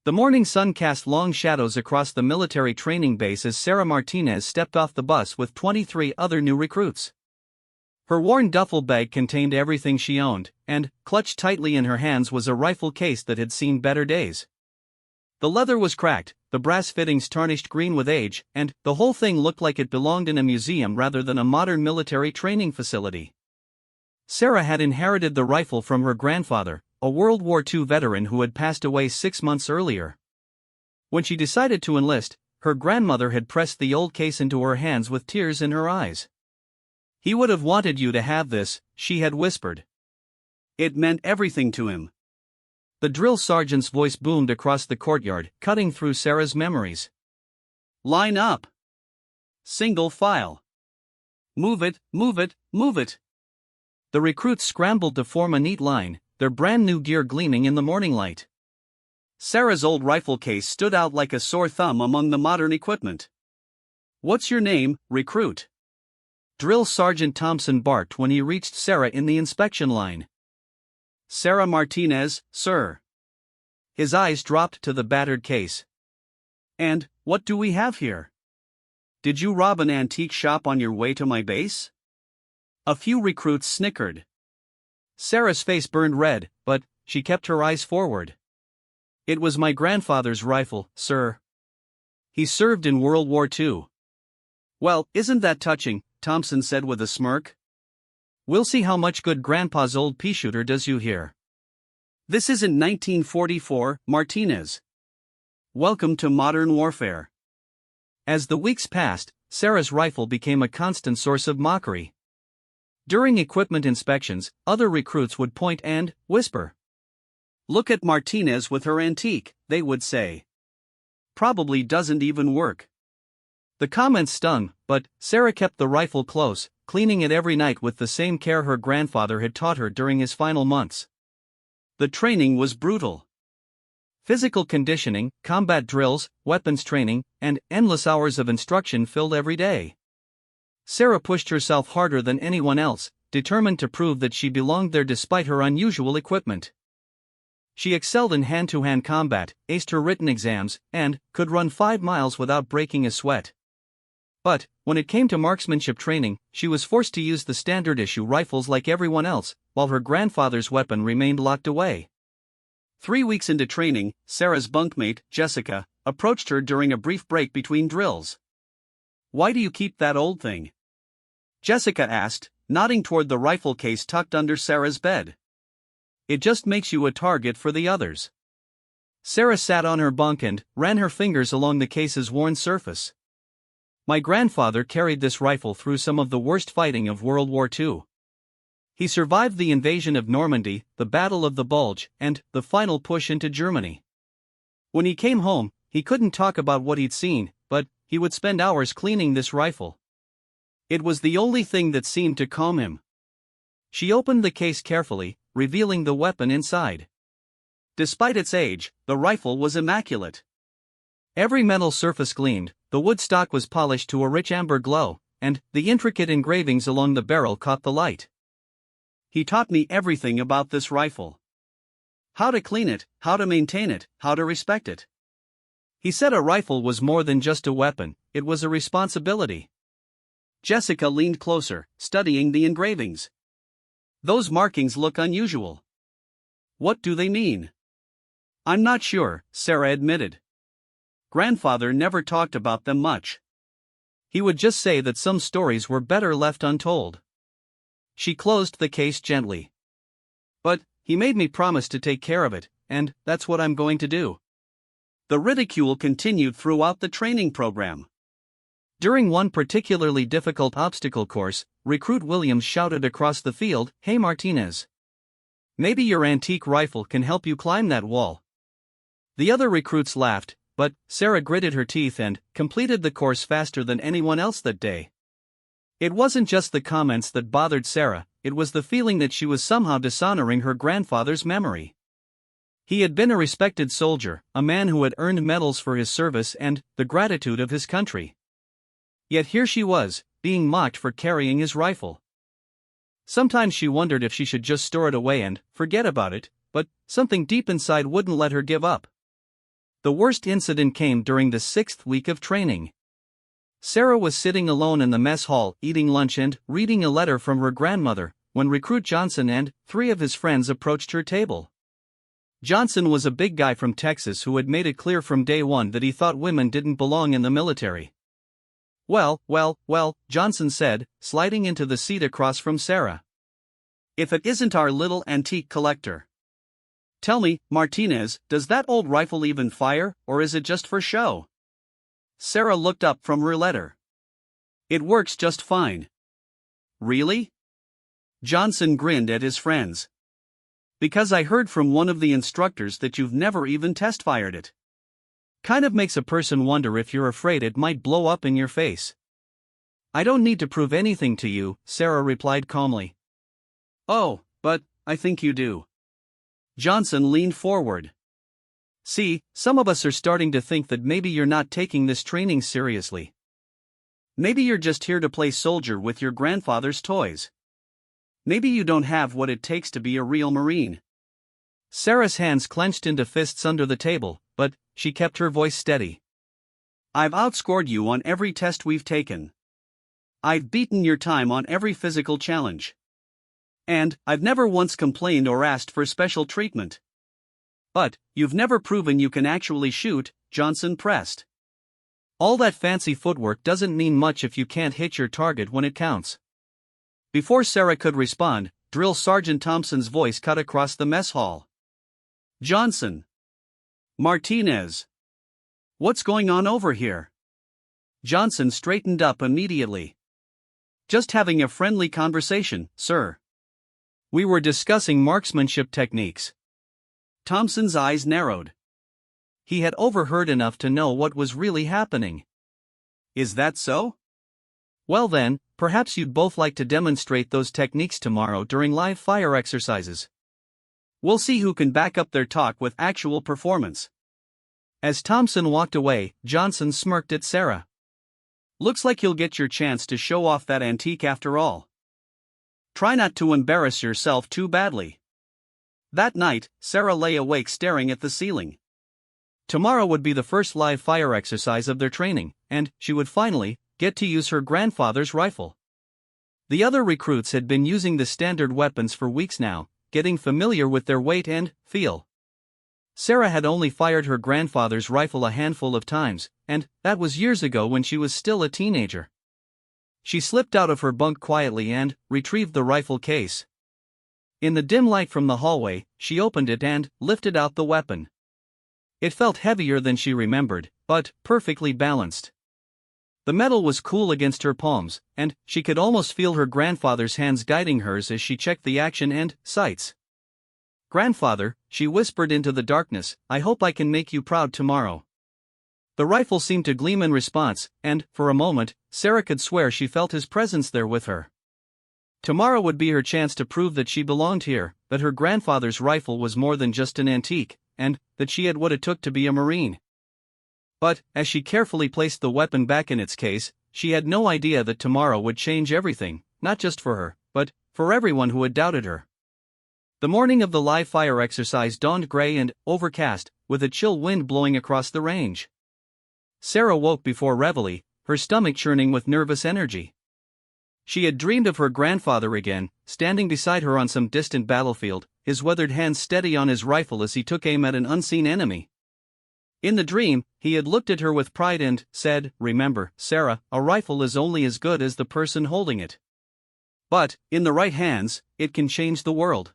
The morning sun cast long shadows across the military training base as Sarah Martinez stepped off the bus with 23 other new recruits. Her worn duffel bag contained everything she owned, and, clutched tightly in her hands was a rifle case that had seen better days. The leather was cracked, the brass fittings tarnished green with age, and the whole thing looked like it belonged in a museum rather than a modern military training facility. Sarah had inherited the rifle from her grandfather, a World War II veteran who had passed away 6 months earlier. When she decided to enlist, her grandmother had pressed the old case into her hands with tears in her eyes. "He would have wanted you to have this," she had whispered. "It meant everything to him." The drill sergeant's voice boomed across the courtyard, cutting through Sarah's memories. "Line up! Single file! Move it, move it, move it!" The recruits scrambled to form a neat line, their brand new gear gleaming in the morning light. Sarah's old rifle case stood out like a sore thumb among the modern equipment. "What's your name, recruit?" Drill Sergeant Thompson barked when he reached Sarah in the inspection line. "Sarah Martinez, sir." His eyes dropped to the battered case. "And, what do we have here? Did you rob an antique shop on your way to my base?" A few recruits snickered. Sarah's face burned red, but she kept her eyes forward. "It was my grandfather's rifle, sir. He served in World War II. "Well, isn't that touching?" Thompson said with a smirk. "We'll see how much good Grandpa's old pea-shooter does you here. This isn't 1944, Martinez. Welcome to modern warfare." As the weeks passed, Sarah's rifle became a constant source of mockery. During equipment inspections, other recruits would point and whisper. "Look at Martinez with her antique," they would say. "Probably doesn't even work." The comments stung, but Sarah kept the rifle close, cleaning it every night with the same care her grandfather had taught her during his final months. The training was brutal. Physical conditioning, combat drills, weapons training, and endless hours of instruction filled every day. Sarah pushed herself harder than anyone else, determined to prove that she belonged there despite her unusual equipment. She excelled in hand-to-hand combat, aced her written exams, and could run 5 miles without breaking a sweat. But, when it came to marksmanship training, she was forced to use the standard-issue rifles like everyone else, while her grandfather's weapon remained locked away. 3 weeks into training, Sarah's bunkmate, Jessica, approached her during a brief break between drills. "Why do you keep that old thing?" Jessica asked, nodding toward the rifle case tucked under Sarah's bed. "It just makes you a target for the others." Sarah sat on her bunk and ran her fingers along the case's worn surface. "My grandfather carried this rifle through some of the worst fighting of World War II. He survived the invasion of Normandy, the Battle of the Bulge, and the final push into Germany. When he came home, he couldn't talk about what he'd seen, but he would spend hours cleaning this rifle. It was the only thing that seemed to calm him." She opened the case carefully, revealing the weapon inside. Despite its age, the rifle was immaculate. Every metal surface gleamed, the wood stock was polished to a rich amber glow, and the intricate engravings along the barrel caught the light. "He taught me everything about this rifle. How to clean it, how to maintain it, how to respect it. He said a rifle was more than just a weapon, it was a responsibility." Jessica leaned closer, studying the engravings. "Those markings look unusual. What do they mean?" "I'm not sure," Sarah admitted. "Grandfather never talked about them much. He would just say that some stories were better left untold." She closed the case gently. "But he made me promise to take care of it, and that's what I'm going to do." The ridicule continued throughout the training program. During one particularly difficult obstacle course, Recruit Williams shouted across the field, "Hey Martinez! Maybe your antique rifle can help you climb that wall." The other recruits laughed, but Sarah gritted her teeth and completed the course faster than anyone else that day. It wasn't just the comments that bothered Sarah, it was the feeling that she was somehow dishonoring her grandfather's memory. He had been a respected soldier, a man who had earned medals for his service and the gratitude of his country. Yet here she was, being mocked for carrying his rifle. Sometimes she wondered if she should just store it away and forget about it, but something deep inside wouldn't let her give up. The worst incident came during the 6th week of training. Sarah was sitting alone in the mess hall, eating lunch and reading a letter from her grandmother, when recruit Johnson and 3 of his friends approached her table. Johnson was a big guy from Texas who had made it clear from day one that he thought women didn't belong in the military. Well, Johnson said, sliding into the seat across from Sarah. If it isn't our little antique collector. Tell me, Martinez, does that old rifle even fire, or is it just for show? Sarah looked up from her letter. It works just fine. Really? Johnson grinned at his friends. Because I heard from one of the instructors that you've never even test-fired it. Kind of makes a person wonder if you're afraid it might blow up in your face. I don't need to prove anything to you, Sarah replied calmly. Oh, but I think you do. Johnson leaned forward. See, some of us are starting to think that maybe you're not taking this training seriously. Maybe you're just here to play soldier with your grandfather's toys. Maybe you don't have what it takes to be a real Marine. Sarah's hands clenched into fists under the table, but she kept her voice steady. I've outscored you on every test we've taken. I've beaten your time on every physical challenge. And I've never once complained or asked for special treatment. But you've never proven you can actually shoot, Johnson pressed. All that fancy footwork doesn't mean much if you can't hit your target when it counts. Before Sarah could respond, Drill Sergeant Thompson's voice cut across the mess hall. Johnson. Martinez. What's going on over here? Johnson straightened up immediately. Just having a friendly conversation, sir. We were discussing marksmanship techniques. Thompson's eyes narrowed. He had overheard enough to know what was really happening. Is that so? Well then, perhaps you'd both like to demonstrate those techniques tomorrow during live fire exercises. We'll see who can back up their talk with actual performance. As Thompson walked away, Johnson smirked at Sarah. Looks like you'll get your chance to show off that antique after all. Try not to embarrass yourself too badly. That night, Sarah lay awake staring at the ceiling. Tomorrow would be the first live fire exercise of their training, and she would finally get to use her grandfather's rifle. The other recruits had been using the standard weapons for weeks now, getting familiar with their weight and feel. Sarah had only fired her grandfather's rifle a handful of times, and that was years ago when she was still a teenager. She slipped out of her bunk quietly and retrieved the rifle case. In the dim light from the hallway, she opened it and lifted out the weapon. It felt heavier than she remembered, but perfectly balanced. The metal was cool against her palms, and she could almost feel her grandfather's hands guiding hers as she checked the action and sights. Grandfather, she whispered into the darkness, I hope I can make you proud tomorrow. The rifle seemed to gleam in response, and, for a moment, Sarah could swear she felt his presence there with her. Tomorrow would be her chance to prove that she belonged here, that her grandfather's rifle was more than just an antique, and that she had what it took to be a Marine. But, as she carefully placed the weapon back in its case, she had no idea that tomorrow would change everything, not just for her, but for everyone who had doubted her. The morning of the live fire exercise dawned gray and overcast, with a chill wind blowing across the range. Sarah woke before reveille, her stomach churning with nervous energy. She had dreamed of her grandfather again, standing beside her on some distant battlefield, his weathered hands steady on his rifle as he took aim at an unseen enemy. In the dream, he had looked at her with pride and said, Remember, Sarah, a rifle is only as good as the person holding it. But, in the right hands, it can change the world.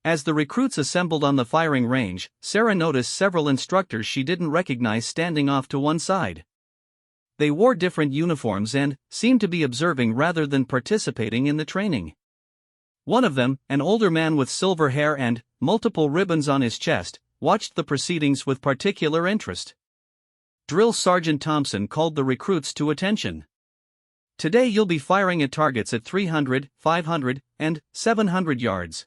As the recruits assembled on the firing range, Sarah noticed several instructors she didn't recognize standing off to one side. They wore different uniforms and seemed to be observing rather than participating in the training. One of them, an older man with silver hair and multiple ribbons on his chest, watched the proceedings with particular interest. Drill Sergeant Thompson called the recruits to attention. Today you'll be firing at targets at 300, 500, and 700 yards.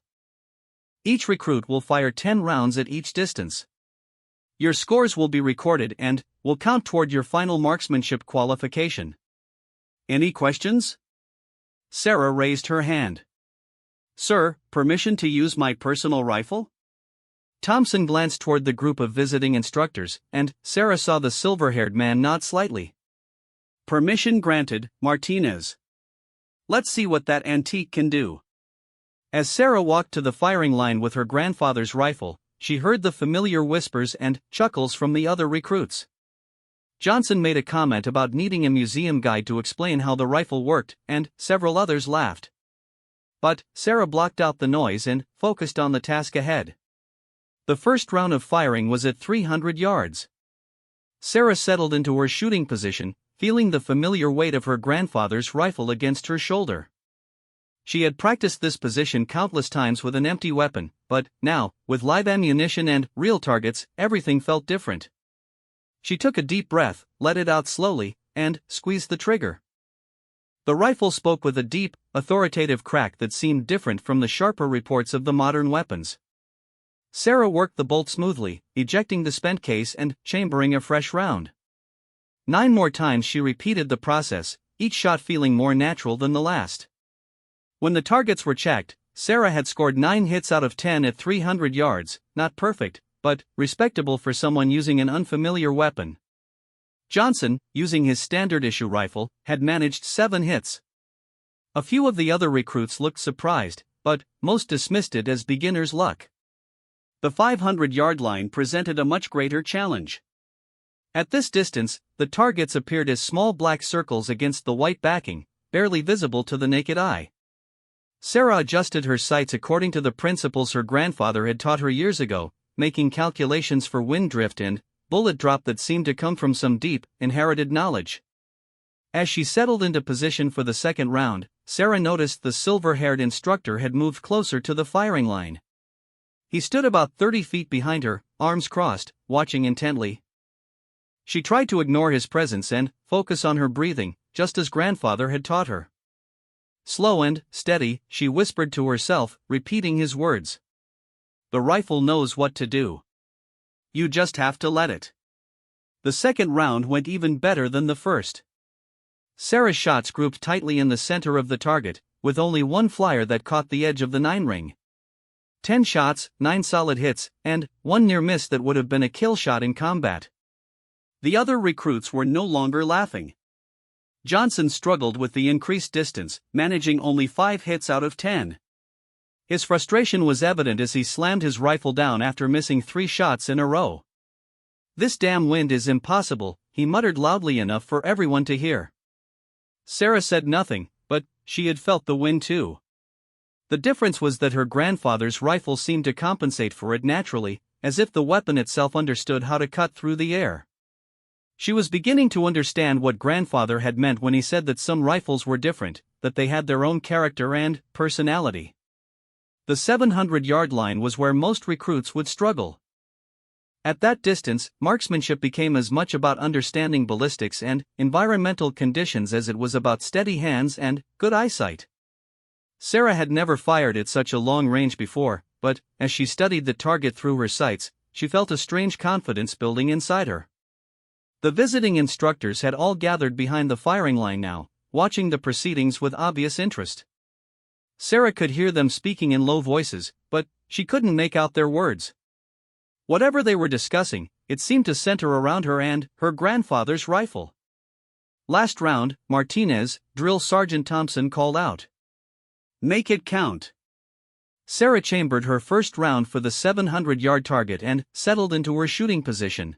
Each recruit will fire 10 rounds at each distance. Your scores will be recorded and will count toward your final marksmanship qualification. Any questions? Sarah raised her hand. Sir, permission to use my personal rifle? Thompson glanced toward the group of visiting instructors, and Sarah saw the silver-haired man nod slightly. "Permission granted, Martinez. Let's see what that antique can do." As Sarah walked to the firing line with her grandfather's rifle, she heard the familiar whispers and chuckles from the other recruits. Johnson made a comment about needing a museum guide to explain how the rifle worked, and several others laughed. But Sarah blocked out the noise and focused on the task ahead. The first round of firing was at 300 yards. Sarah settled into her shooting position, feeling the familiar weight of her grandfather's rifle against her shoulder. She had practiced this position countless times with an empty weapon, but now, with live ammunition and real targets, everything felt different. She took a deep breath, let it out slowly, and squeezed the trigger. The rifle spoke with a deep, authoritative crack that seemed different from the sharper reports of the modern weapons. Sarah worked the bolt smoothly, ejecting the spent case and chambering a fresh round. 9 more times she repeated the process, each shot feeling more natural than the last. When the targets were checked, Sarah had scored 9 hits out of 10 at 300 yards, not perfect, but respectable for someone using an unfamiliar weapon. Johnson, using his standard-issue rifle, had managed 7 hits. A few of the other recruits looked surprised, but most dismissed it as beginner's luck. The 500-yard line presented a much greater challenge. At this distance, the targets appeared as small black circles against the white backing, barely visible to the naked eye. Sarah adjusted her sights according to the principles her grandfather had taught her years ago, making calculations for wind drift and bullet drop that seemed to come from some deep, inherited knowledge. As she settled into position for the second round, Sarah noticed the silver-haired instructor had moved closer to the firing line. He stood about 30 feet behind her, arms crossed, watching intently. She tried to ignore his presence and focus on her breathing, just as grandfather had taught her. Slow and steady, she whispered to herself, repeating his words. "The rifle knows what to do. You just have to let it." The second round went even better than the first. Sarah's shots grouped tightly in the center of the target, with only one flyer that caught the edge of the 9 ring. 10 shots, 9 solid hits, and 1 near miss that would have been a kill shot in combat. The other recruits were no longer laughing. Johnson struggled with the increased distance, managing only 5 hits out of 10. His frustration was evident as he slammed his rifle down after missing 3 shots in a row. "This damn wind is impossible," he muttered loudly enough for everyone to hear. Sarah said nothing, but she had felt the wind too. The difference was that her grandfather's rifle seemed to compensate for it naturally, as if the weapon itself understood how to cut through the air. She was beginning to understand what grandfather had meant when he said that some rifles were different, that they had their own character and personality. The 700-yard line was where most recruits would struggle. At that distance, marksmanship became as much about understanding ballistics and environmental conditions as it was about steady hands and good eyesight. Sarah had never fired at such a long range before, but as she studied the target through her sights, she felt a strange confidence building inside her. The visiting instructors had all gathered behind the firing line now, watching the proceedings with obvious interest. Sarah could hear them speaking in low voices, but she couldn't make out their words. Whatever they were discussing, it seemed to center around her and her grandfather's rifle. "Last round, Martinez," Drill Sergeant Thompson called out. "Make it count." Sarah chambered her first round for the 700-yard target and settled into her shooting position.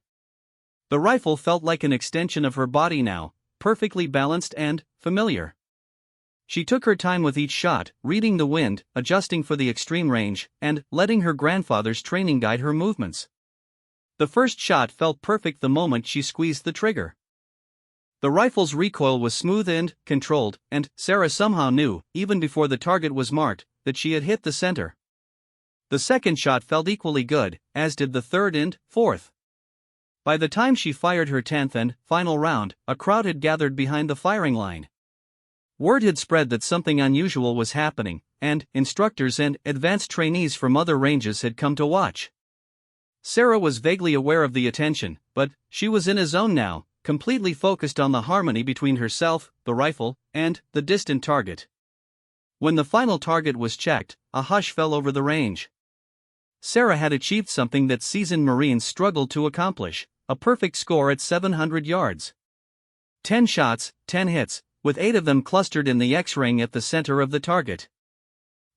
The rifle felt like an extension of her body now, perfectly balanced and familiar. She took her time with each shot, reading the wind, adjusting for the extreme range, and letting her grandfather's training guide her movements. The first shot felt perfect the moment she squeezed the trigger. The rifle's recoil was smooth and controlled, and Sarah somehow knew, even before the target was marked, that she had hit the center. The second shot felt equally good, as did the third and fourth. By the time she fired her 10th and final round, a crowd had gathered behind the firing line. Word had spread that something unusual was happening, and instructors and advanced trainees from other ranges had come to watch. Sarah was vaguely aware of the attention, but she was in a zone now, completely focused on the harmony between herself, the rifle, and the distant target. When the final target was checked, a hush fell over the range. Sarah had achieved something that seasoned Marines struggled to accomplish: a perfect score at 700 yards. 10 shots, 10 hits, with 8 of them clustered in the X-ring at the center of the target.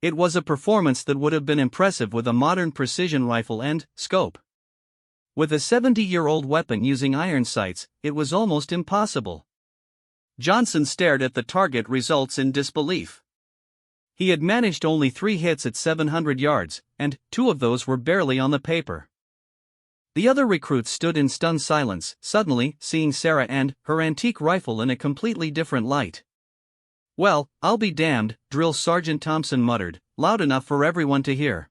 It was a performance that would have been impressive with a modern precision rifle and scope. With a 70-year-old weapon using iron sights, it was almost impossible. Johnson stared at the target results in disbelief. He had managed only 3 hits at 700 yards, and 2 of those were barely on the paper. The other recruits stood in stunned silence, suddenly seeing Sarah and her antique rifle in a completely different light. "Well, I'll be damned," Drill Sergeant Thompson muttered, loud enough for everyone to hear.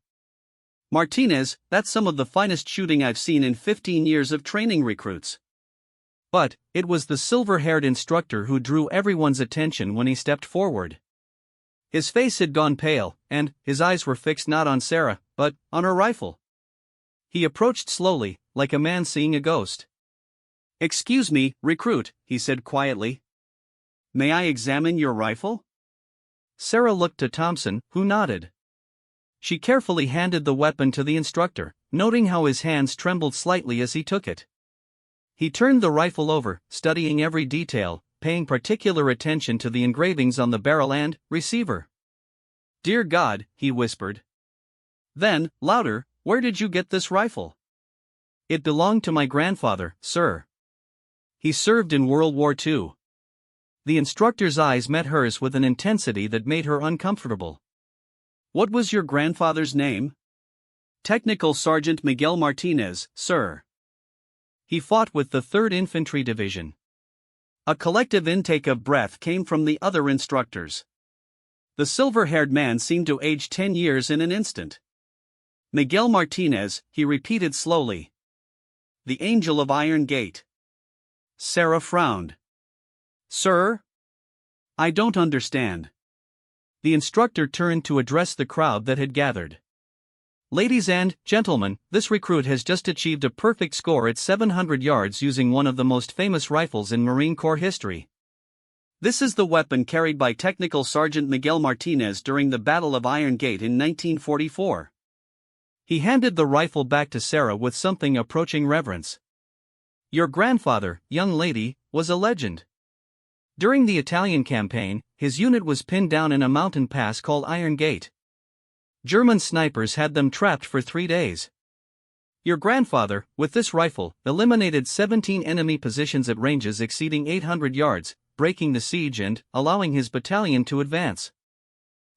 "Martinez, that's some of the finest shooting I've seen in 15 years of training recruits." But it was the silver-haired instructor who drew everyone's attention when he stepped forward. His face had gone pale, and his eyes were fixed not on Sarah, but on her rifle. He approached slowly, like a man seeing a ghost. "Excuse me, recruit," he said quietly. "May I examine your rifle?" Sarah looked to Thompson, who nodded. She carefully handed the weapon to the instructor, noting how his hands trembled slightly as he took it. He turned the rifle over, studying every detail, paying particular attention to the engravings on the barrel and receiver. "Dear God," he whispered. Then, louder, "Where did you get this rifle?" "It belonged to my grandfather, sir. He served in World War II." The instructor's eyes met hers with an intensity that made her uncomfortable. "What was your grandfather's name?" "Technical Sergeant Miguel Martinez, sir. He fought with the 3rd Infantry Division." A collective intake of breath came from the other instructors. The silver-haired man seemed to age 10 years in an instant. "Miguel Martinez," he repeated slowly. "The Angel of Iron Gate." Sarah frowned. "Sir? I don't understand." The instructor turned to address the crowd that had gathered. "Ladies and gentlemen, this recruit has just achieved a perfect score at 700 yards using one of the most famous rifles in Marine Corps history. This is the weapon carried by Technical Sergeant Miguel Martinez during the Battle of Iron Gate in 1944. He handed the rifle back to Sarah with something approaching reverence. "Your grandfather, young lady, was a legend. During the Italian campaign, his unit was pinned down in a mountain pass called Iron Gate. German snipers had them trapped for 3 days. Your grandfather, with this rifle, eliminated 17 enemy positions at ranges exceeding 800 yards, breaking the siege and allowing his battalion to advance."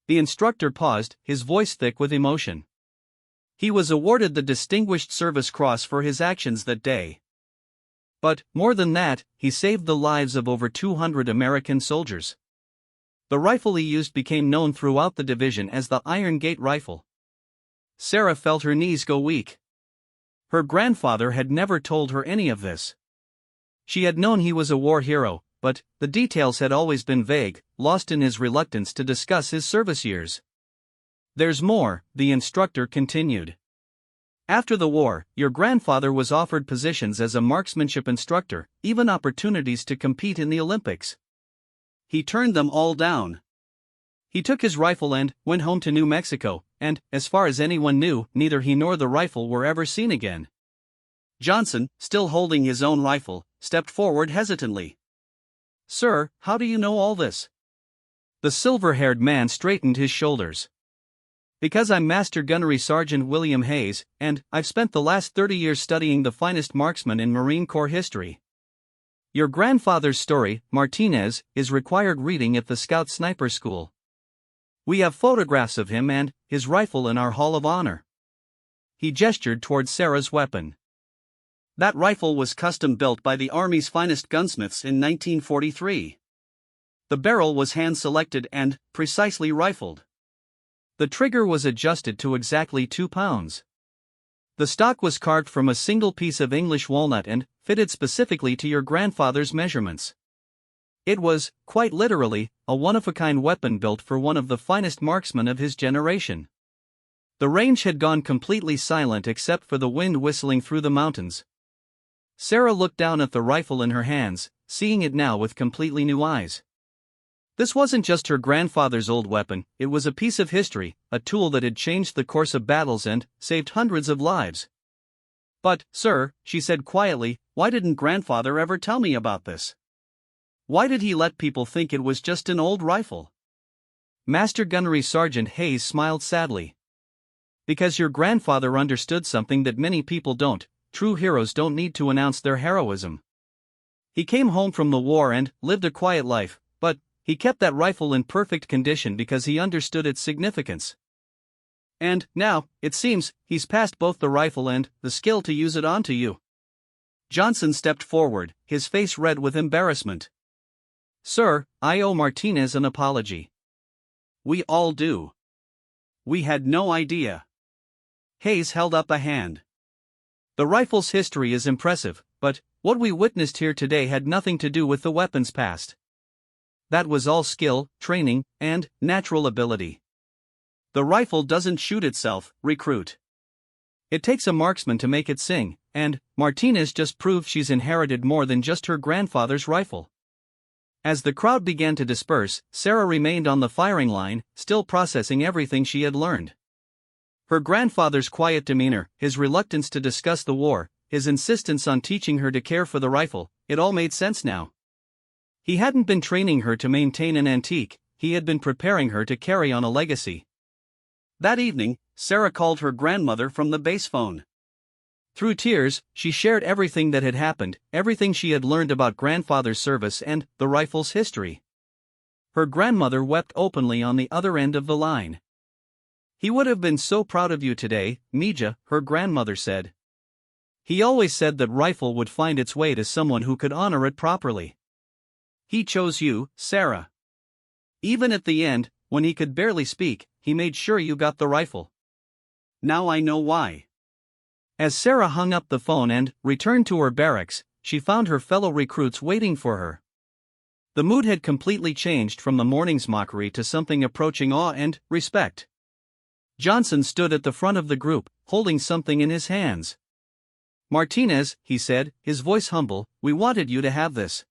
The instructor paused, his voice thick with emotion. "He was awarded the Distinguished Service Cross for his actions that day. But, more than that, he saved the lives of over 200 American soldiers. The rifle he used became known throughout the division as the Iron Gate rifle." Sarah felt her knees go weak. Her grandfather had never told her any of this. She had known he was a war hero, but the details had always been vague, lost in his reluctance to discuss his service years. "There's more," the instructor continued. "After the war, your grandfather was offered positions as a marksmanship instructor, even opportunities to compete in the Olympics. He turned them all down. He took his rifle and went home to New Mexico, and, as far as anyone knew, neither he nor the rifle were ever seen again." Johnson, still holding his own rifle, stepped forward hesitantly. "Sir, how do you know all this?" The silver-haired man straightened his shoulders. "Because I'm Master Gunnery Sergeant William Hayes, and I've spent the last 30 years studying the finest marksmen in Marine Corps history. Your grandfather's story, Martinez, is required reading at the Scout Sniper School. We have photographs of him and his rifle in our Hall of Honor." He gestured toward Sarah's weapon. "That rifle was custom-built by the Army's finest gunsmiths in 1943. The barrel was hand-selected and precisely rifled. The trigger was adjusted to exactly 2 pounds. The stock was carved from a single piece of English walnut and fitted specifically to your grandfather's measurements. It was, quite literally, a one-of-a-kind weapon built for one of the finest marksmen of his generation." The range had gone completely silent except for the wind whistling through the mountains. Sarah looked down at the rifle in her hands, seeing it now with completely new eyes. This wasn't just her grandfather's old weapon, it was a piece of history, a tool that had changed the course of battles and saved hundreds of lives. "But, sir," she said quietly, "why didn't grandfather ever tell me about this? Why did he let people think it was just an old rifle?" Master Gunnery Sergeant Hayes smiled sadly. "Because your grandfather understood something that many people don't. True heroes don't need to announce their heroism. He came home from the war and lived a quiet life, but he kept that rifle in perfect condition because he understood its significance. And now, it seems, he's passed both the rifle and the skill to use it on to you." Johnson stepped forward, his face red with embarrassment. "Sir, I owe Martinez an apology." "We all do. We had no idea." Hayes held up a hand. "The rifle's history is impressive, but what we witnessed here today had nothing to do with the weapon's past. That was all skill, training, and natural ability. The rifle doesn't shoot itself, recruit. It takes a marksman to make it sing, and Martinez just proved she's inherited more than just her grandfather's rifle." As the crowd began to disperse, Sarah remained on the firing line, still processing everything she had learned. Her grandfather's quiet demeanor, his reluctance to discuss the war, his insistence on teaching her to care for the rifle, it all made sense now. He hadn't been training her to maintain an antique, he had been preparing her to carry on a legacy. That evening, Sarah called her grandmother from the base phone. Through tears, she shared everything that had happened, everything she had learned about grandfather's service and the rifle's history. Her grandmother wept openly on the other end of the line. "He would have been so proud of you today, Mija," her grandmother said. "He always said that rifle would find its way to someone who could honor it properly. He chose you, Sarah. Even at the end, when he could barely speak, he made sure you got the rifle. Now I know why." As Sarah hung up the phone and returned to her barracks, she found her fellow recruits waiting for her. The mood had completely changed from the morning's mockery to something approaching awe and respect. Johnson stood at the front of the group, holding something in his hands. "Martinez," he said, his voice humble, "we wanted you to have this."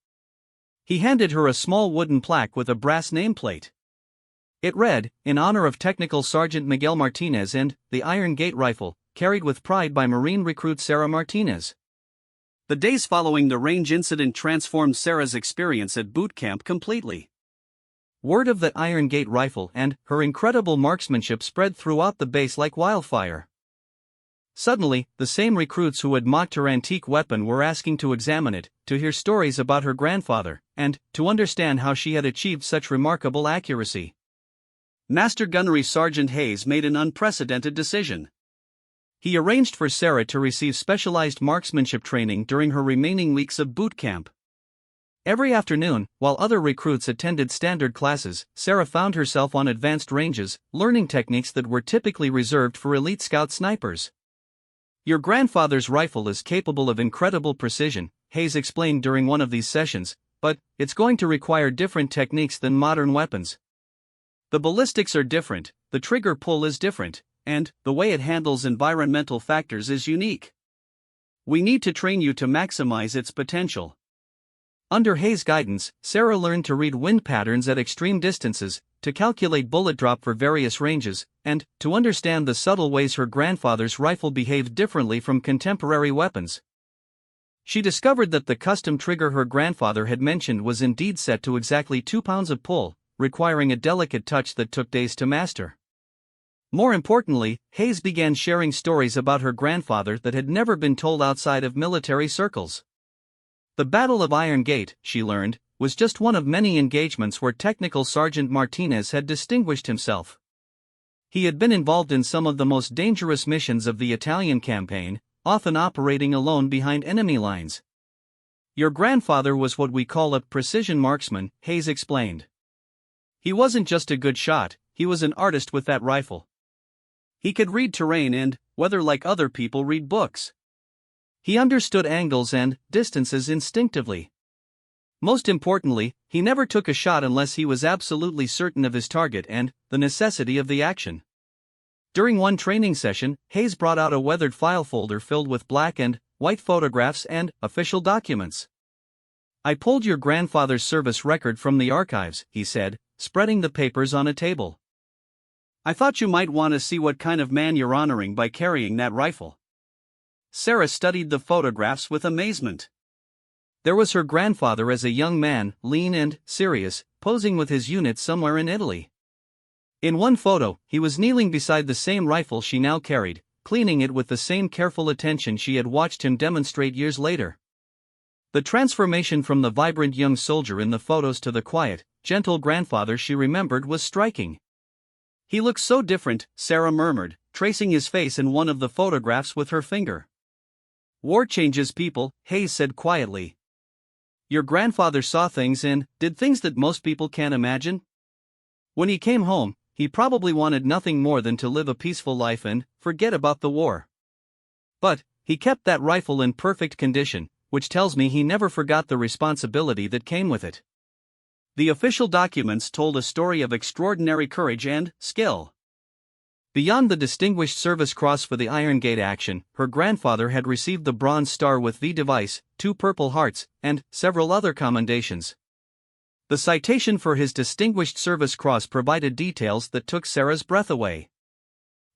He handed her a small wooden plaque with a brass nameplate. It read, "In honor of Technical Sergeant Miguel Martinez and the Iron Gate Rifle, carried with pride by Marine recruit Sarah Martinez." The days following the range incident transformed Sarah's experience at boot camp completely. Word of the Iron Gate Rifle and her incredible marksmanship spread throughout the base like wildfire. Suddenly, the same recruits who had mocked her antique weapon were asking to examine it, to hear stories about her grandfather, and to understand how she had achieved such remarkable accuracy. Master Gunnery Sergeant Hayes made an unprecedented decision. He arranged for Sarah to receive specialized marksmanship training during her remaining weeks of boot camp. Every afternoon, while other recruits attended standard classes, Sarah found herself on advanced ranges, learning techniques that were typically reserved for elite scout snipers. "Your grandfather's rifle is capable of incredible precision," Hayes explained during one of these sessions, "but it's going to require different techniques than modern weapons. The ballistics are different, the trigger pull is different, and the way it handles environmental factors is unique. We need to train you to maximize its potential." Under Hayes' guidance, Sarah learned to read wind patterns at extreme distances, to calculate bullet drop for various ranges, and to understand the subtle ways her grandfather's rifle behaved differently from contemporary weapons. She discovered that the custom trigger her grandfather had mentioned was indeed set to exactly 2 pounds of pull, requiring a delicate touch that took days to master. More importantly, Hayes began sharing stories about her grandfather that had never been told outside of military circles. The Battle of Iron Gate, she learned, was just one of many engagements where Technical Sergeant Martinez had distinguished himself. He had been involved in some of the most dangerous missions of the Italian campaign, often operating alone behind enemy lines. "Your grandfather was what we call a precision marksman," Hayes explained. "He wasn't just a good shot, he was an artist with that rifle. He could read terrain and weather like other people read books. He understood angles and distances instinctively. Most importantly, he never took a shot unless he was absolutely certain of his target and the necessity of the action." During one training session, Hayes brought out a weathered file folder filled with black and white photographs and official documents. I pulled your grandfather's service record from the archives, he said, spreading the papers on a table. I thought you might want to see what kind of man you're honoring by carrying that rifle. Sarah studied the photographs with amazement. There was her grandfather as a young man, lean and serious, posing with his unit somewhere in Italy. In one photo, he was kneeling beside the same rifle she now carried, cleaning it with the same careful attention she had watched him demonstrate years later. The transformation from the vibrant young soldier in the photos to the quiet, gentle grandfather she remembered was striking. He looks so different, Sarah murmured, tracing his face in one of the photographs with her finger. War changes people, Hayes said quietly. Your grandfather saw things and did things that most people can't imagine. When he came home, he probably wanted nothing more than to live a peaceful life and forget about the war. But he kept that rifle in perfect condition, which tells me he never forgot the responsibility that came with it. The official documents told a story of extraordinary courage and skill. Beyond the Distinguished Service Cross for the Iron Gate action, her grandfather had received the Bronze Star with V device, 2 Purple Hearts, and several other commendations. The citation for his Distinguished Service Cross provided details that took Sarah's breath away.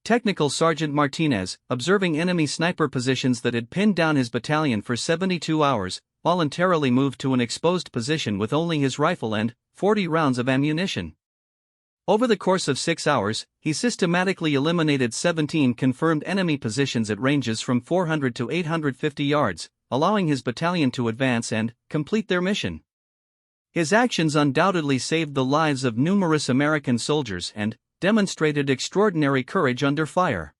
Technical Sergeant Martinez, observing enemy sniper positions that had pinned down his battalion for 72 hours, voluntarily moved to an exposed position with only his rifle and 40 rounds of ammunition. Over the course of 6 hours, he systematically eliminated 17 confirmed enemy positions at ranges from 400 to 850 yards, allowing his battalion to advance and complete their mission. His actions undoubtedly saved the lives of numerous American soldiers and demonstrated extraordinary courage under fire.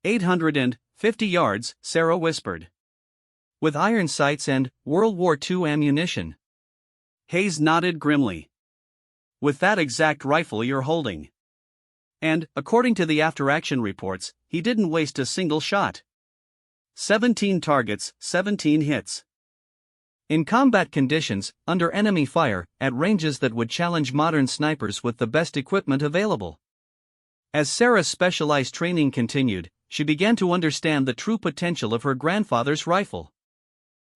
850 yards, Sarah whispered. With iron sights and World War II ammunition. Hayes nodded grimly. With that exact rifle you're holding. And, according to the after-action reports, he didn't waste a single shot. 17 targets, 17 hits. In combat conditions, under enemy fire, at ranges that would challenge modern snipers with the best equipment available. As Sarah's specialized training continued, she began to understand the true potential of her grandfather's rifle.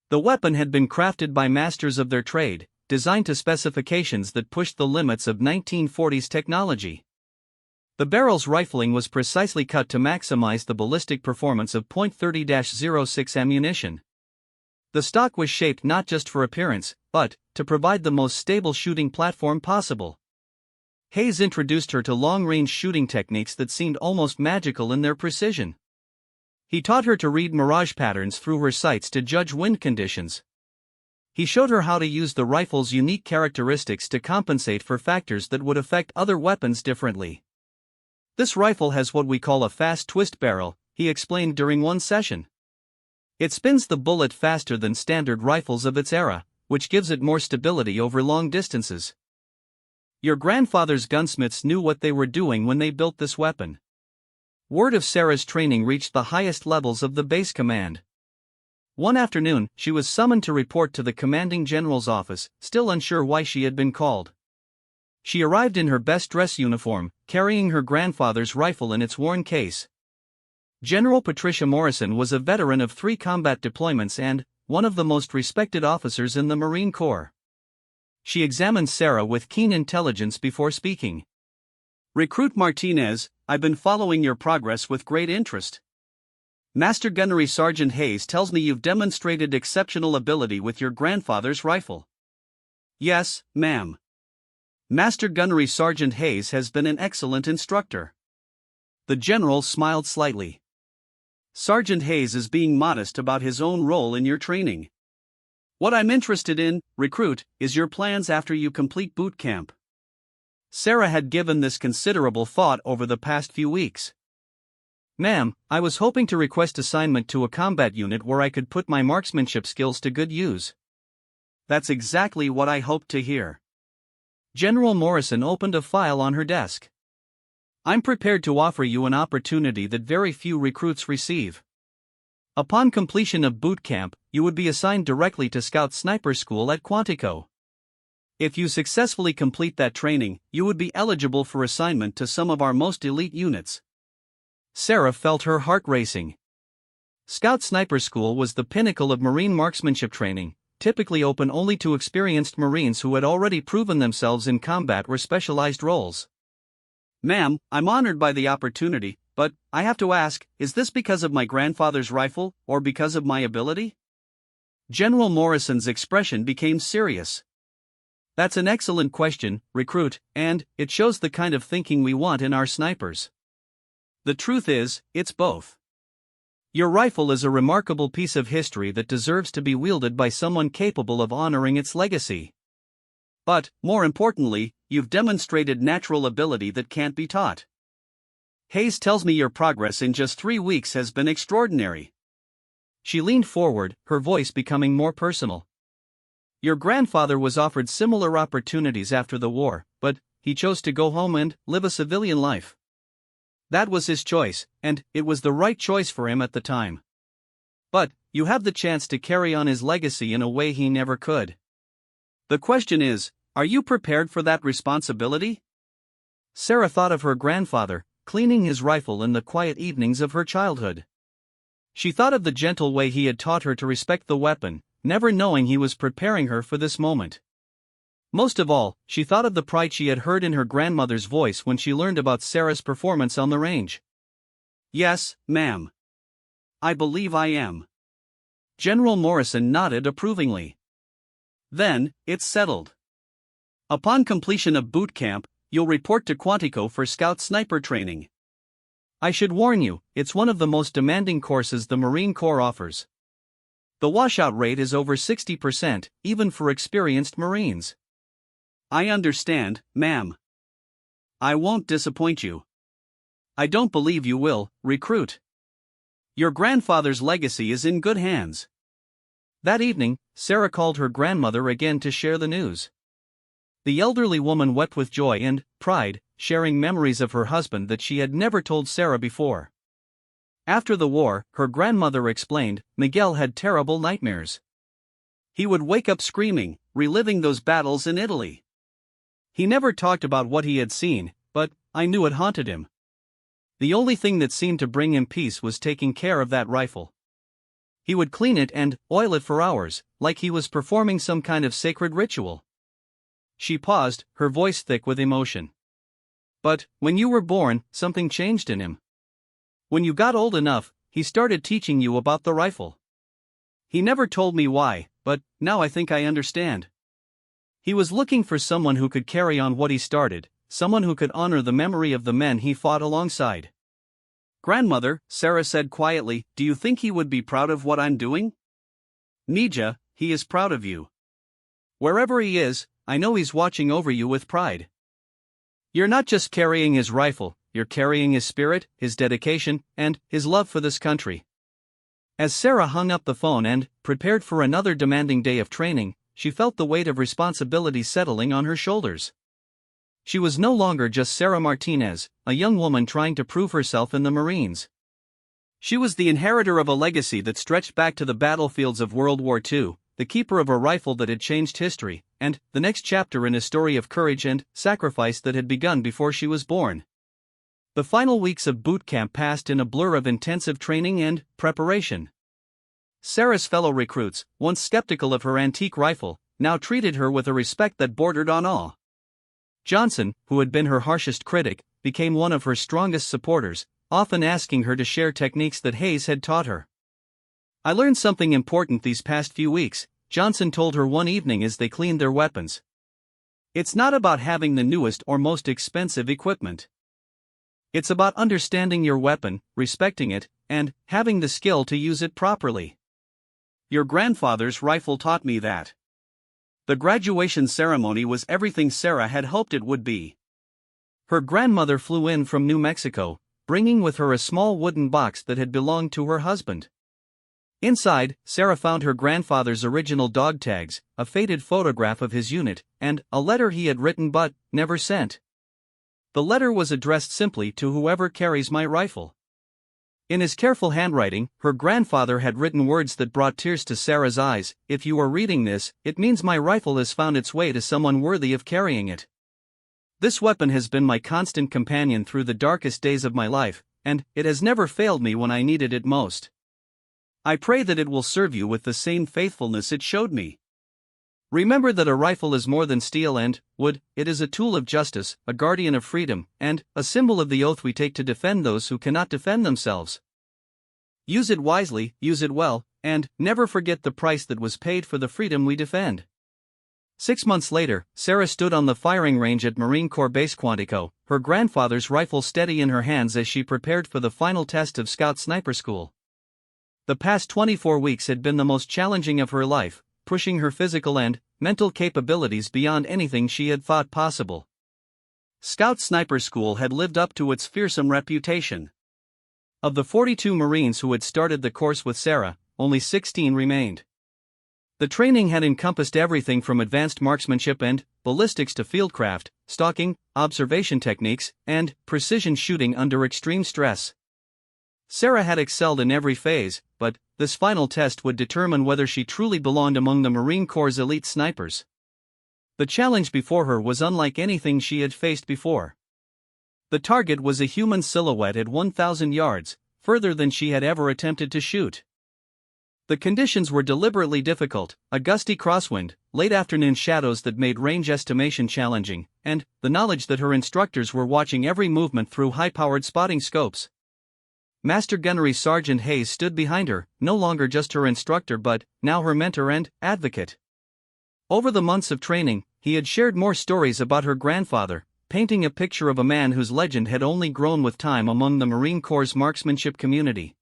The weapon had been crafted by masters of their trade, designed to specifications that pushed the limits of 1940s technology. The barrel's rifling was precisely cut to maximize the ballistic performance of .30-06 ammunition. The stock was shaped not just for appearance, but to provide the most stable shooting platform possible. Hayes introduced her to long-range shooting techniques that seemed almost magical in their precision. He taught her to read mirage patterns through her sights to judge wind conditions. He showed her how to use the rifle's unique characteristics to compensate for factors that would affect other weapons differently. This rifle has what we call a fast twist barrel, he explained during one session. It spins the bullet faster than standard rifles of its era, which gives it more stability over long distances. Your grandfather's gunsmiths knew what they were doing when they built this weapon. Word of Sarah's training reached the highest levels of the base command. One afternoon, she was summoned to report to the commanding general's office, still unsure why she had been called. She arrived in her best dress uniform, carrying her grandfather's rifle in its worn case. General Patricia Morrison was a veteran of 3 combat deployments and one of the most respected officers in the Marine Corps. She examined Sarah with keen intelligence before speaking. Recruit Martinez, I've been following your progress with great interest. Master Gunnery Sergeant Hayes tells me you've demonstrated exceptional ability with your grandfather's rifle. Yes, ma'am. Master Gunnery Sergeant Hayes has been an excellent instructor. The general smiled slightly. Sergeant Hayes is being modest about his own role in your training. What I'm interested in, recruit, is your plans after you complete boot camp. Sarah had given this considerable thought over the past few weeks. Ma'am, I was hoping to request assignment to a combat unit where I could put my marksmanship skills to good use. That's exactly what I hoped to hear. General Morrison opened a file on her desk. I'm prepared to offer you an opportunity that very few recruits receive. Upon completion of boot camp, you would be assigned directly to Scout Sniper School at Quantico. If you successfully complete that training, you would be eligible for assignment to some of our most elite units. Sarah felt her heart racing. Scout Sniper School was the pinnacle of Marine marksmanship training, typically open only to experienced Marines who had already proven themselves in combat or specialized roles. "Ma'am, I'm honored by the opportunity, but I have to ask, is this because of my grandfather's rifle, or because of my ability?" General Morrison's expression became serious. "That's an excellent question, recruit, and it shows the kind of thinking we want in our snipers. The truth is, it's both. Your rifle is a remarkable piece of history that deserves to be wielded by someone capable of honoring its legacy. But, more importantly, you've demonstrated natural ability that can't be taught. Hayes tells me your progress in just 3 weeks has been extraordinary." She leaned forward, her voice becoming more personal. "Your grandfather was offered similar opportunities after the war, but he chose to go home and live a civilian life. That was his choice, and it was the right choice for him at the time. But you have the chance to carry on his legacy in a way he never could. The question is, are you prepared for that responsibility?" Sarah thought of her grandfather, cleaning his rifle in the quiet evenings of her childhood. She thought of the gentle way he had taught her to respect the weapon, never knowing he was preparing her for this moment. Most of all, she thought of the pride she had heard in her grandmother's voice when she learned about Sarah's performance on the range. "Yes, ma'am. I believe I am." General Morrison nodded approvingly. "Then, it's settled. Upon completion of boot camp, you'll report to Quantico for scout sniper training. I should warn you, it's one of the most demanding courses the Marine Corps offers. The washout rate is over 60%, even for experienced Marines." "I understand, ma'am. I won't disappoint you." "I don't believe you will, recruit. Your grandfather's legacy is in good hands." That evening, Sarah called her grandmother again to share the news. The elderly woman wept with joy and pride, sharing memories of her husband that she had never told Sarah before. After the war, her grandmother explained, Miguel had terrible nightmares. He would wake up screaming, reliving those battles in Italy. He never talked about what he had seen, but I knew it haunted him. The only thing that seemed to bring him peace was taking care of that rifle. He would clean it and oil it for hours, like he was performing some kind of sacred ritual. She paused, her voice thick with emotion. "But when you were born, something changed in him. When you got old enough, he started teaching you about the rifle. He never told me why, but now I think I understand. He was looking for someone who could carry on what he started, someone who could honor the memory of the men he fought alongside." "Grandmother," Sarah said quietly, "do you think he would be proud of what I'm doing?" "Mija, he is proud of you. Wherever he is, I know he's watching over you with pride. You're not just carrying his rifle, you're carrying his spirit, his dedication, and his love for this country." As Sarah hung up the phone and prepared for another demanding day of training, she felt the weight of responsibility settling on her shoulders. She was no longer just Sarah Martinez, a young woman trying to prove herself in the Marines. She was the inheritor of a legacy that stretched back to the battlefields of World War II, the keeper of a rifle that had changed history, and the next chapter in a story of courage and sacrifice that had begun before she was born. The final weeks of boot camp passed in a blur of intensive training and preparation. Sarah's fellow recruits, once skeptical of her antique rifle, now treated her with a respect that bordered on awe. Johnson, who had been her harshest critic, became one of her strongest supporters, often asking her to share techniques that Hayes had taught her. "I learned something important these past few weeks," Johnson told her one evening as they cleaned their weapons. "It's not about having the newest or most expensive equipment. It's about understanding your weapon, respecting it, and having the skill to use it properly. Your grandfather's rifle taught me that." The graduation ceremony was everything Sarah had hoped it would be. Her grandmother flew in from New Mexico, bringing with her a small wooden box that had belonged to her husband. Inside, Sarah found her grandfather's original dog tags, a faded photograph of his unit, and a letter he had written but never sent. The letter was addressed simply to "whoever carries my rifle." In his careful handwriting, her grandfather had written words that brought tears to Sarah's eyes. "If you are reading this, it means my rifle has found its way to someone worthy of carrying it. This weapon has been my constant companion through the darkest days of my life, and it has never failed me when I needed it most. I pray that it will serve you with the same faithfulness it showed me." Remember that a rifle is more than steel and wood, it is a tool of justice, a guardian of freedom, and a symbol of the oath we take to defend those who cannot defend themselves. Use it wisely, use it well, and never forget the price that was paid for the freedom we defend. 6 months later, Sarah stood on the firing range at Marine Corps Base Quantico, her grandfather's rifle steady in her hands as she prepared for the final test of Scout Sniper School. The past 24 weeks had been the most challenging of her life, pushing her physical and mental capabilities beyond anything she had thought possible. Scout Sniper School had lived up to its fearsome reputation. Of the 42 Marines who had started the course with Sarah, only 16 remained. The training had encompassed everything from advanced marksmanship and ballistics to fieldcraft, stalking, observation techniques, and precision shooting under extreme stress. Sarah had excelled in every phase, but this final test would determine whether she truly belonged among the Marine Corps' elite snipers. The challenge before her was unlike anything she had faced before. The target was a human silhouette at 1,000 yards, further than she had ever attempted to shoot. The conditions were deliberately difficult, a gusty crosswind, late afternoon shadows that made range estimation challenging, and the knowledge that her instructors were watching every movement through high-powered spotting scopes. Master Gunnery Sergeant Hayes stood behind her, no longer just her instructor but now her mentor and advocate. Over the months of training, he had shared more stories about her grandfather, painting a picture of a man whose legend had only grown with time among the Marine Corps' marksmanship community.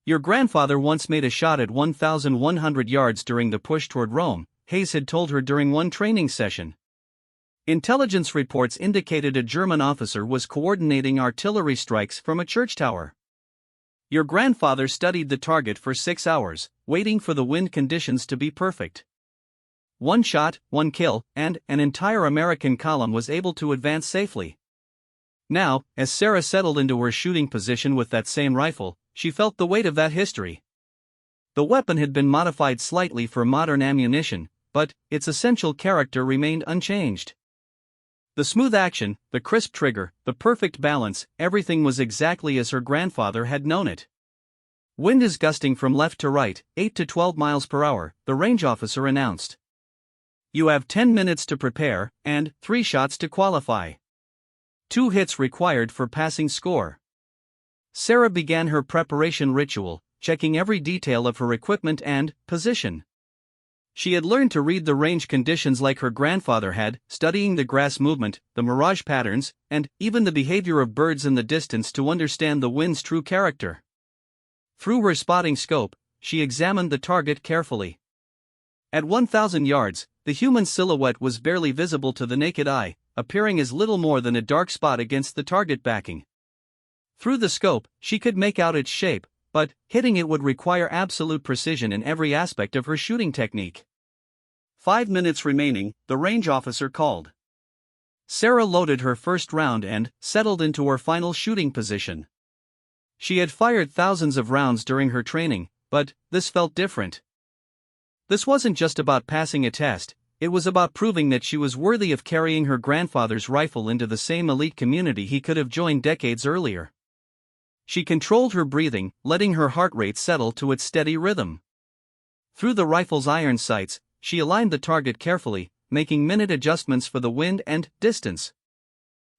"Your grandfather once made a shot at 1,100 yards during the push toward Rome," Hayes had told her during one training session. Intelligence reports indicated a German officer was coordinating artillery strikes from a church tower. "Your grandfather studied the target for 6 hours, waiting for the wind conditions to be perfect. One shot, one kill, and an entire American column was able to advance safely." Now, as Sarah settled into her shooting position with that same rifle, she felt the weight of that history. The weapon had been modified slightly for modern ammunition, but its essential character remained unchanged. The smooth action, the crisp trigger, the perfect balance, everything was exactly as her grandfather had known it. "Wind is gusting from left to right, 8 to 12 miles per hour, the range officer announced. "You have 10 minutes to prepare, and 3 shots to qualify. 2 hits required for passing score." Sarah began her preparation ritual, checking every detail of her equipment and position. She had learned to read the range conditions like her grandfather had, studying the grass movement, the mirage patterns, and even the behavior of birds in the distance to understand the wind's true character. Through her spotting scope, she examined the target carefully. At 1,000 yards, the human silhouette was barely visible to the naked eye, appearing as little more than a dark spot against the target backing. Through the scope, she could make out its shape, but hitting it would require absolute precision in every aspect of her shooting technique. 5 minutes remaining, the range officer called. Sarah loaded her first round and settled into her final shooting position. She had fired thousands of rounds during her training, but this felt different. This wasn't just about passing a test, it was about proving that she was worthy of carrying her grandfather's rifle into the same elite community he could have joined decades earlier. She controlled her breathing, letting her heart rate settle to its steady rhythm. Through the rifle's iron sights, she aligned the target carefully, making minute adjustments for the wind and distance.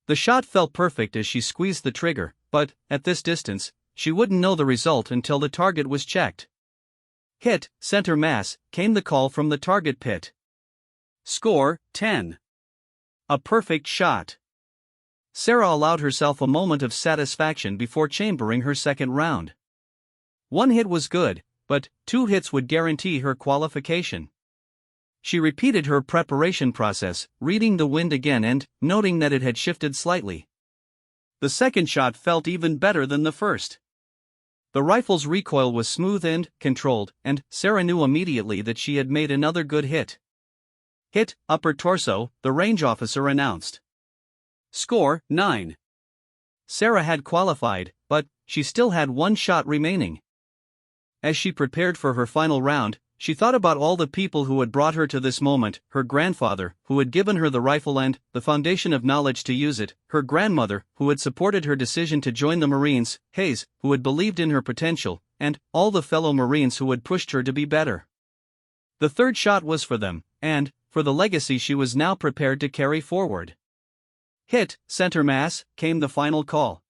The shot felt perfect as she squeezed the trigger, but, at this distance, she wouldn't know the result until the target was checked. "Hit, center mass," came the call from the target pit. "Score, 10. A perfect shot." Sarah allowed herself a moment of satisfaction before chambering her second round. 1 hit was good, but 2 hits would guarantee her qualification. She repeated her preparation process, reading the wind again and noting that it had shifted slightly. The second shot felt even better than the first. The rifle's recoil was smooth and controlled, and Sarah knew immediately that she had made another good hit. "Hit, upper torso," the range officer announced. "Score, 9. Sarah had qualified, but she still had 1 shot remaining. As she prepared for her final round, she thought about all the people who had brought her to this moment: her grandfather, who had given her the rifle and the foundation of knowledge to use it; her grandmother, who had supported her decision to join the Marines; Hayes, who had believed in her potential; and all the fellow Marines who had pushed her to be better. The third shot was for them, and, for the legacy she was now prepared to carry forward. Hit, center mass, came the final call.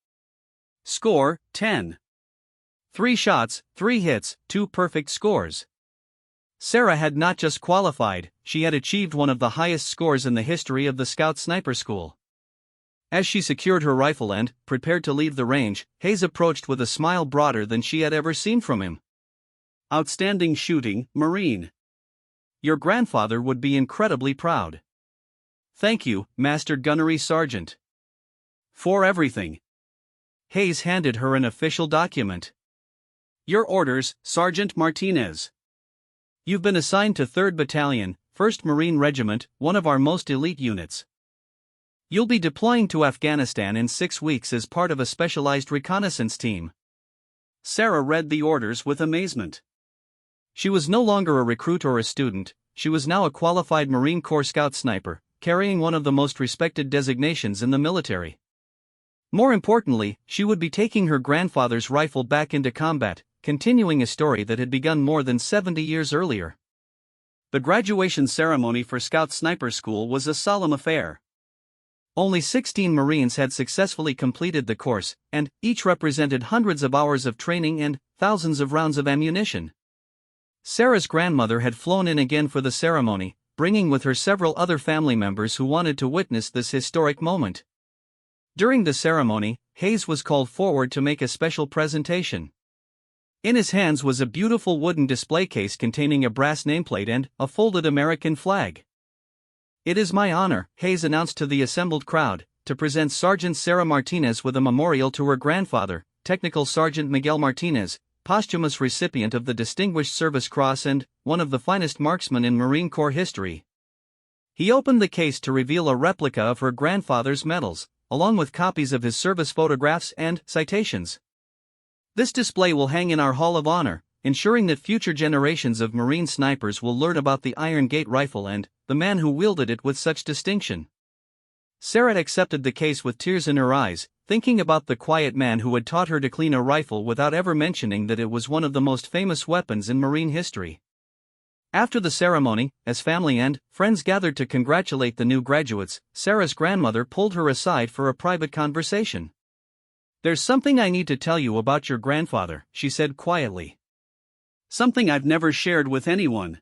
Score, 10. 3 shots, 3 hits, 2 perfect scores. Sarah had not just qualified, she had achieved one of the highest scores in the history of the Scout Sniper School. As she secured her rifle and prepared to leave the range, Hayes approached with a smile broader than she had ever seen from him. Outstanding shooting, Marine. Your grandfather would be incredibly proud. Thank you, Master Gunnery Sergeant. For everything. Hayes handed her an official document. Your orders, Sergeant Martinez. You've been assigned to 3rd Battalion, 1st Marine Regiment, one of our most elite units. You'll be deploying to Afghanistan in 6 weeks as part of a specialized reconnaissance team. Sarah read the orders with amazement. She was no longer a recruit or a student, she was now a qualified Marine Corps Scout Sniper, carrying one of the most respected designations in the military. More importantly, she would be taking her grandfather's rifle back into combat, continuing a story that had begun more than 70 years earlier. The graduation ceremony for Scout Sniper School was a solemn affair. Only 16 Marines had successfully completed the course, and each represented hundreds of hours of training and thousands of rounds of ammunition. Sarah's grandmother had flown in again for the ceremony, bringing with her several other family members who wanted to witness this historic moment. During the ceremony, Hayes was called forward to make a special presentation. In his hands was a beautiful wooden display case containing a brass nameplate and a folded American flag. It is my honor, Hayes announced to the assembled crowd, to present Sergeant Sarah Martinez with a memorial to her grandfather, Technical Sergeant Miguel Martinez, posthumous recipient of the Distinguished Service Cross and one of the finest marksmen in Marine Corps history. He opened the case to reveal a replica of her grandfather's medals, along with copies of his service photographs and citations. This display will hang in our Hall of Honor, ensuring that future generations of Marine snipers will learn about the Iron Gate rifle and the man who wielded it with such distinction. Sarah accepted the case with tears in her eyes, thinking about the quiet man who had taught her to clean a rifle without ever mentioning that it was one of the most famous weapons in Marine history. After the ceremony, as family and friends gathered to congratulate the new graduates, Sarah's grandmother pulled her aside for a private conversation. There's something I need to tell you about your grandfather, she said quietly. Something I've never shared with anyone.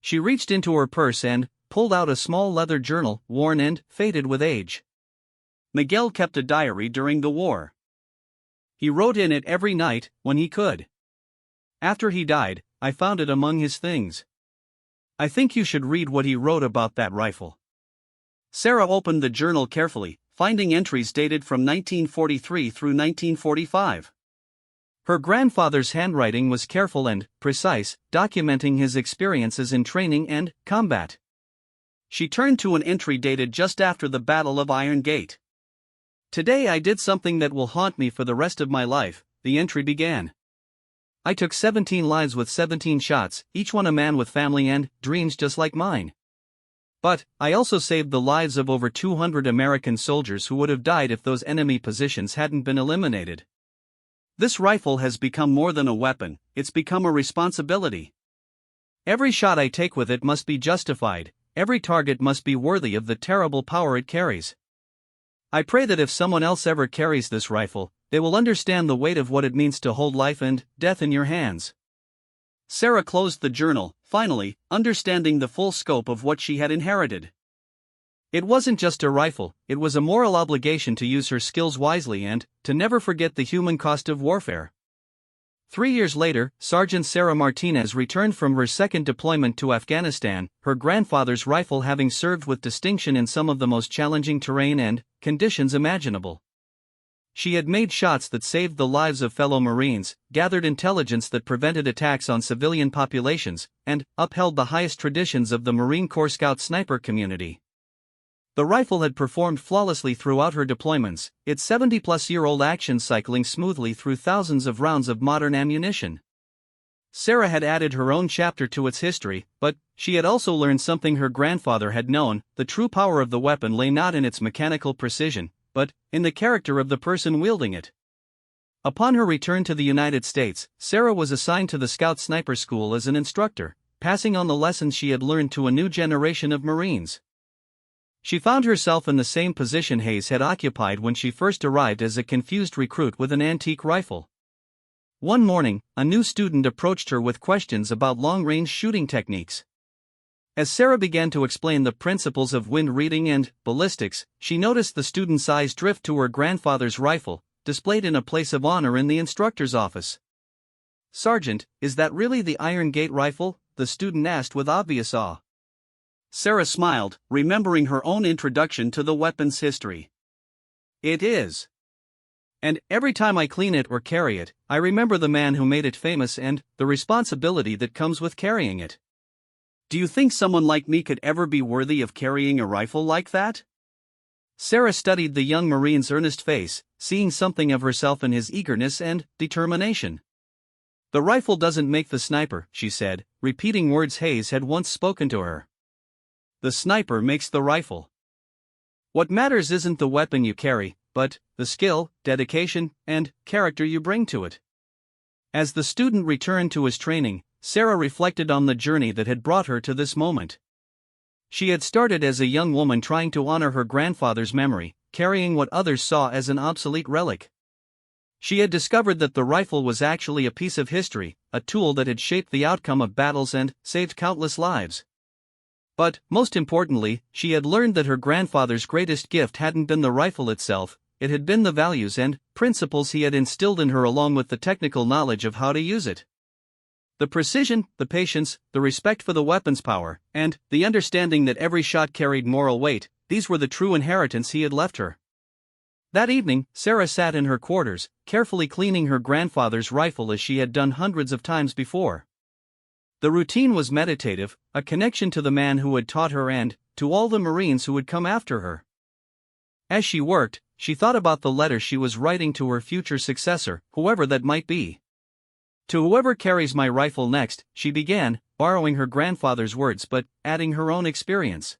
She reached into her purse and pulled out a small leather journal, worn and faded with age. Miguel kept a diary during the war. He wrote in it every night, when he could. After he died, I found it among his things. I think you should read what he wrote about that rifle. Sarah opened the journal carefully, finding entries dated from 1943 through 1945. Her grandfather's handwriting was careful and precise, documenting his experiences in training and combat. She turned to an entry dated just after the Battle of Iron Gate. Today I did something that will haunt me for the rest of my life, the entry began. I took 17 lives with 17 shots, each one a man with family and dreams just like mine. But I also saved the lives of over 200 American soldiers who would have died if those enemy positions hadn't been eliminated. This rifle has become more than a weapon, it's become a responsibility. Every shot I take with it must be justified, every target must be worthy of the terrible power it carries. I pray that if someone else ever carries this rifle, they will understand the weight of what it means to hold life and death in your hands. Sarah closed the journal, finally, understanding the full scope of what she had inherited. It wasn't just a rifle, it was a moral obligation to use her skills wisely and to never forget the human cost of warfare. 3 years later, Sergeant Sarah Martinez returned from her second deployment to Afghanistan, her grandfather's rifle having served with distinction in some of the most challenging terrain and conditions imaginable. She had made shots that saved the lives of fellow Marines, gathered intelligence that prevented attacks on civilian populations, and upheld the highest traditions of the Marine Corps Scout Sniper community. The rifle had performed flawlessly throughout her deployments, its 70-plus-year-old action cycling smoothly through thousands of rounds of modern ammunition. Sarah had added her own chapter to its history, but she had also learned something her grandfather had known: the true power of the weapon lay not in its mechanical precision, but in the character of the person wielding it. Upon her return to the United States, Sarah was assigned to the Scout Sniper School as an instructor, passing on the lessons she had learned to a new generation of Marines. She found herself in the same position Hayes had occupied when she first arrived as a confused recruit with an antique rifle. One morning, a new student approached her with questions about long-range shooting techniques. As Sarah began to explain the principles of wind reading and ballistics, she noticed the student's eyes drift to her grandfather's rifle, displayed in a place of honor in the instructor's office. "Sergeant, is that really the Iron Gate rifle?" the student asked with obvious awe. Sarah smiled, remembering her own introduction to the weapon's history. "It is. And every time I clean it or carry it, I remember the man who made it famous and the responsibility that comes with carrying it." "Do you think someone like me could ever be worthy of carrying a rifle like that?" Sarah studied the young Marine's earnest face, seeing something of herself in his eagerness and determination. "The rifle doesn't make the sniper," she said, repeating words Hayes had once spoken to her. "The sniper makes the rifle. What matters isn't the weapon you carry, but the skill, dedication, and character you bring to it." As the student returned to his training, Sarah reflected on the journey that had brought her to this moment. She had started as a young woman trying to honor her grandfather's memory, carrying what others saw as an obsolete relic. She had discovered that the rifle was actually a piece of history, a tool that had shaped the outcome of battles and saved countless lives. But, most importantly, she had learned that her grandfather's greatest gift hadn't been the rifle itself, it had been the values and principles he had instilled in her along with the technical knowledge of how to use it. The precision, the patience, the respect for the weapon's power, and the understanding that every shot carried moral weight, these were the true inheritance he had left her. That evening, Sarah sat in her quarters, carefully cleaning her grandfather's rifle as she had done hundreds of times before. The routine was meditative, a connection to the man who had taught her and to all the Marines who would come after her. As she worked, she thought about the letter she was writing to her future successor, whoever that might be. "To whoever carries my rifle next," she began, borrowing her grandfather's words but adding her own experience.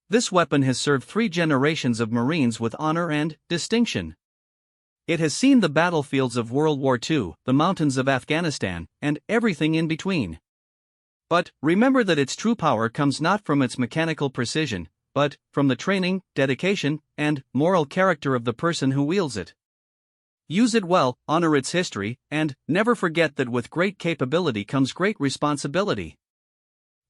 "This weapon has served 3 generations of Marines with honor and distinction. It has seen the battlefields of World War II, the mountains of Afghanistan, and everything in between. But remember that its true power comes not from its mechanical precision, but from the training, dedication, and moral character of the person who wields it. Use it well, honor its history, and never forget that with great capability comes great responsibility."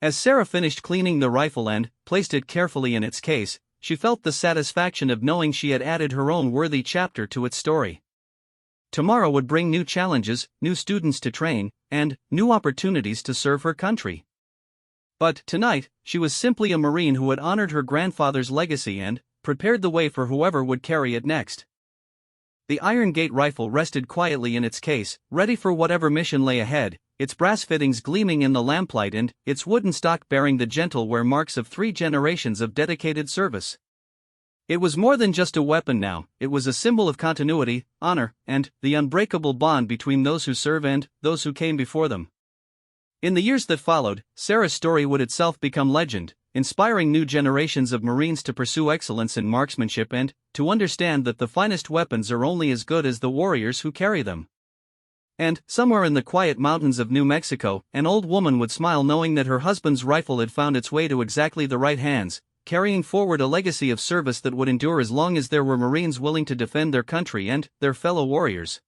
As Sarah finished cleaning the rifle and placed it carefully in its case, she felt the satisfaction of knowing she had added her own worthy chapter to its story. Tomorrow would bring new challenges, new students to train, and new opportunities to serve her country. But tonight, she was simply a Marine who had honored her grandfather's legacy and prepared the way for whoever would carry it next. The Iron Gate rifle rested quietly in its case, ready for whatever mission lay ahead, its brass fittings gleaming in the lamplight and its wooden stock bearing the gentle wear marks of 3 generations of dedicated service. It was more than just a weapon now, it was a symbol of continuity, honor, and the unbreakable bond between those who serve and those who came before them. In the years that followed, Sarah's story would itself become legend, inspiring new generations of Marines to pursue excellence in marksmanship and to understand that the finest weapons are only as good as the warriors who carry them. And, somewhere in the quiet mountains of New Mexico, an old woman would smile knowing that her husband's rifle had found its way to exactly the right hands, carrying forward a legacy of service that would endure as long as there were Marines willing to defend their country and their fellow warriors.